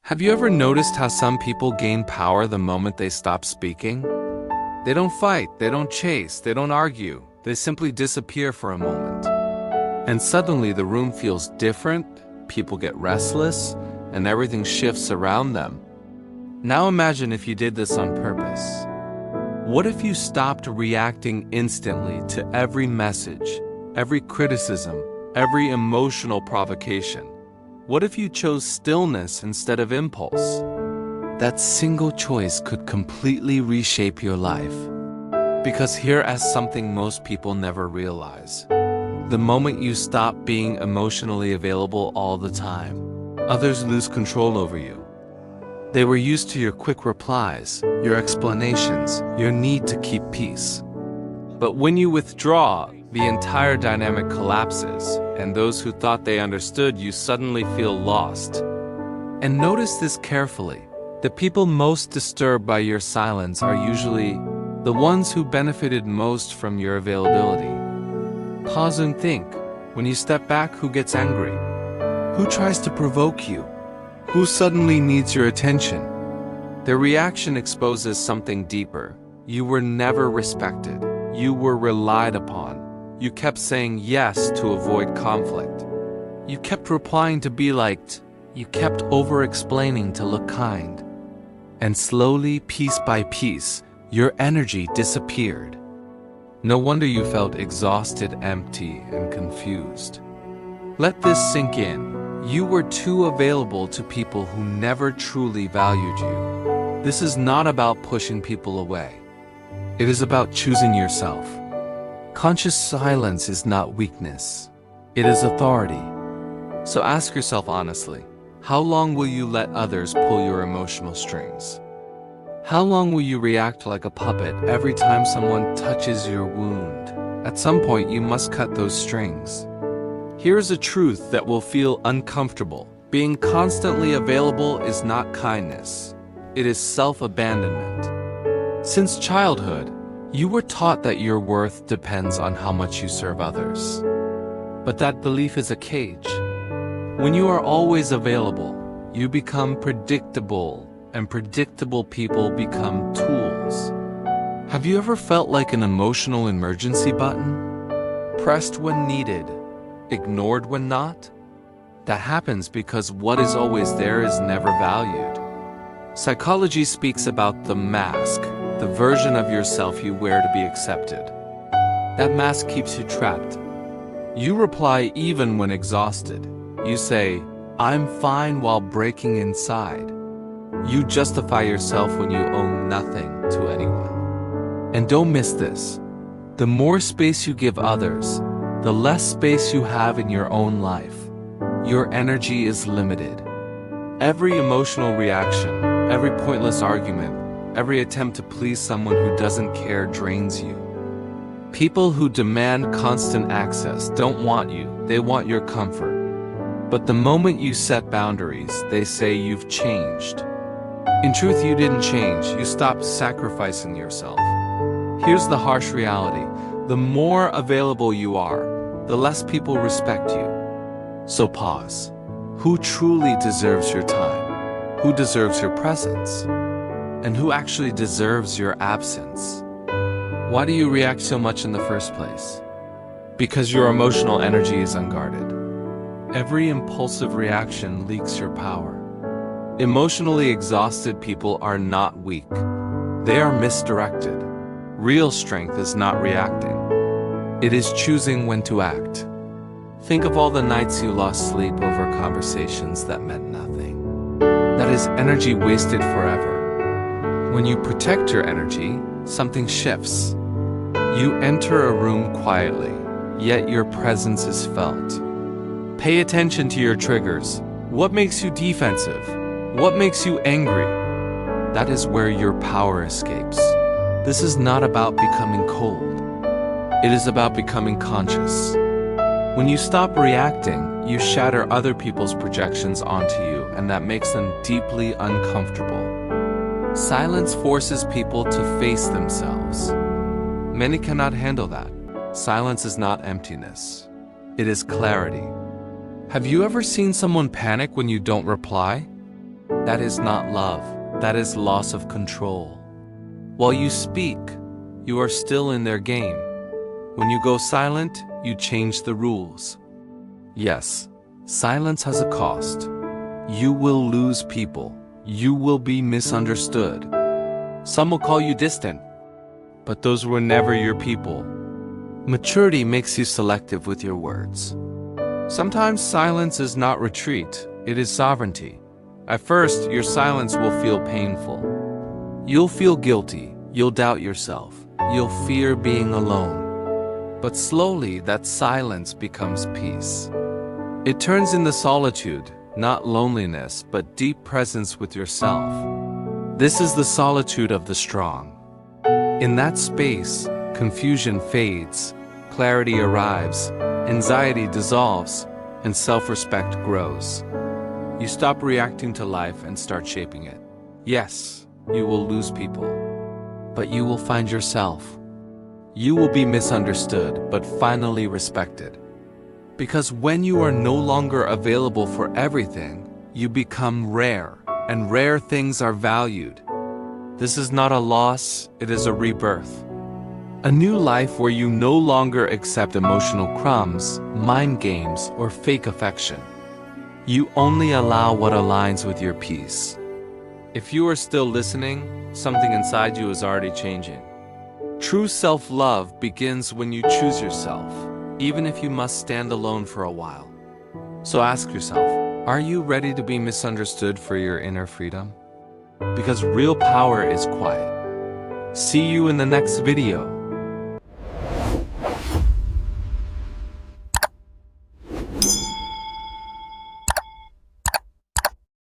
Have you ever noticed how some people gain power the moment they stop speaking? They don't fight, they don't chase, they don't argue. They simply disappear for a moment. And suddenly the room feels different, people get restless, and everything shifts around them. Now imagine if you did this on purpose. What if you stopped reacting instantly to every message, every criticism, every emotional provocation? What if you chose stillness instead of impulse? That single choice could completely reshape your life. Because here is something most people never realize. The moment you stop being emotionally available all the time, others lose control over you. They were used to your quick replies, your explanations, your need to keep peace. But when you withdraw, the entire dynamic collapses, and those who thought they understood you suddenly feel lost. And notice this carefully. The people most disturbed by your silence are usually the ones who benefited most from your availability. Pause and think. When you step back, who gets angry? Who tries to provoke you? Who suddenly needs your attention? Their reaction exposes something deeper. You were never respected. You were relied upon. You kept saying yes to avoid conflict. You kept replying to be liked. You kept over-explaining to look kind. And slowly, piece by piece, your energy disappeared. No wonder you felt exhausted, empty, and confused. Let this sink in. You were too available to people who never truly valued you. This is not about pushing people away. It is about choosing yourself. Conscious silence is not weakness. It is authority. So ask yourself honestly, how long will you let others pull your emotional strings? How long will you react like a puppet every time someone touches your wound? At some point, you must cut those strings. Here's a truth that will feel uncomfortable. Being constantly available is not kindness. It is self-abandonment. Since childhood, you were taught that your worth depends on how much you serve others. But that belief is a cage. When you are always available, you become predictable, and predictable people become tools. Have you ever felt like an emotional emergency button? Pressed when needed, ignored when not? That happens because what is always there is never valued. Psychology speaks about the mask, the version of yourself you wear to be accepted. That mask keeps you trapped. You reply even when exhausted. You say, "I'm fine," while breaking inside. You justify yourself when you owe nothing to anyone. And don't miss this. The more space you give others, the less space you have in your own life. Your energy is limited. Every emotional reaction, every pointless argument, every attempt to please someone who doesn't care drains you. People who demand constant access don't want you, they want your comfort. But the moment you set boundaries, they say you've changed. In truth, you didn't change, you stopped sacrificing yourself. Here's the harsh reality. The more available you are, the less people respect you. So pause. Who truly deserves your time? Who deserves your presence? And who actually deserves your absence? Why do you react so much in the first place? Because your emotional energy is unguarded. Every impulsive reaction leaks your power. Emotionally exhausted people are not weak. They are misdirected. Real strength is not reacting. It is choosing when to act. Think of all the nights you lost sleep over conversations that meant nothing. That is energy wasted forever. When you protect your energy, something shifts. You enter a room quietly, yet your presence is felt. Pay attention to your triggers. What makes you defensive? What makes you angry? That is where your power escapes. This is not about becoming cold. It is about becoming conscious. When you stop reacting, you shatter other people's projections onto you, and that makes them deeply uncomfortable. Silence forces people to face themselves. Many cannot handle that. Silence is not emptiness. It is clarity. Have you ever seen someone panic when you don't reply? That is not love, that is loss of control. While you speak, you are still in their game. When you go silent, you change the rules. Yes, silence has a cost. You will lose people. You will be misunderstood. Some will call you distant, but those were never your people. Maturity makes you selective with your words. Sometimes silence is not retreat, it is sovereignty. At first, your silence will feel painful. You'll feel guilty, you'll doubt yourself, you'll fear being alone. But slowly, that silence becomes peace. It turns into solitude, not loneliness, but deep presence with yourself. This is the solitude of the strong. In that space, confusion fades, clarity arrives, anxiety dissolves, and self-respect grows. You stop reacting to life and start shaping it. Yes, you will lose people, but you will find yourself. You will be misunderstood, but finally respected. Because when you are no longer available for everything, you become rare, and rare things are valued. This is not a loss, it is a rebirth. A new life where you no longer accept emotional crumbs, mind games, or fake affection. You only allow what aligns with your peace. If you are still listening, something inside you is already changing. True self-love begins when you choose yourself, even if you must stand alone for a while. So ask yourself, are you ready to be misunderstood for your inner freedom? Because real power is quiet. See you in the next video.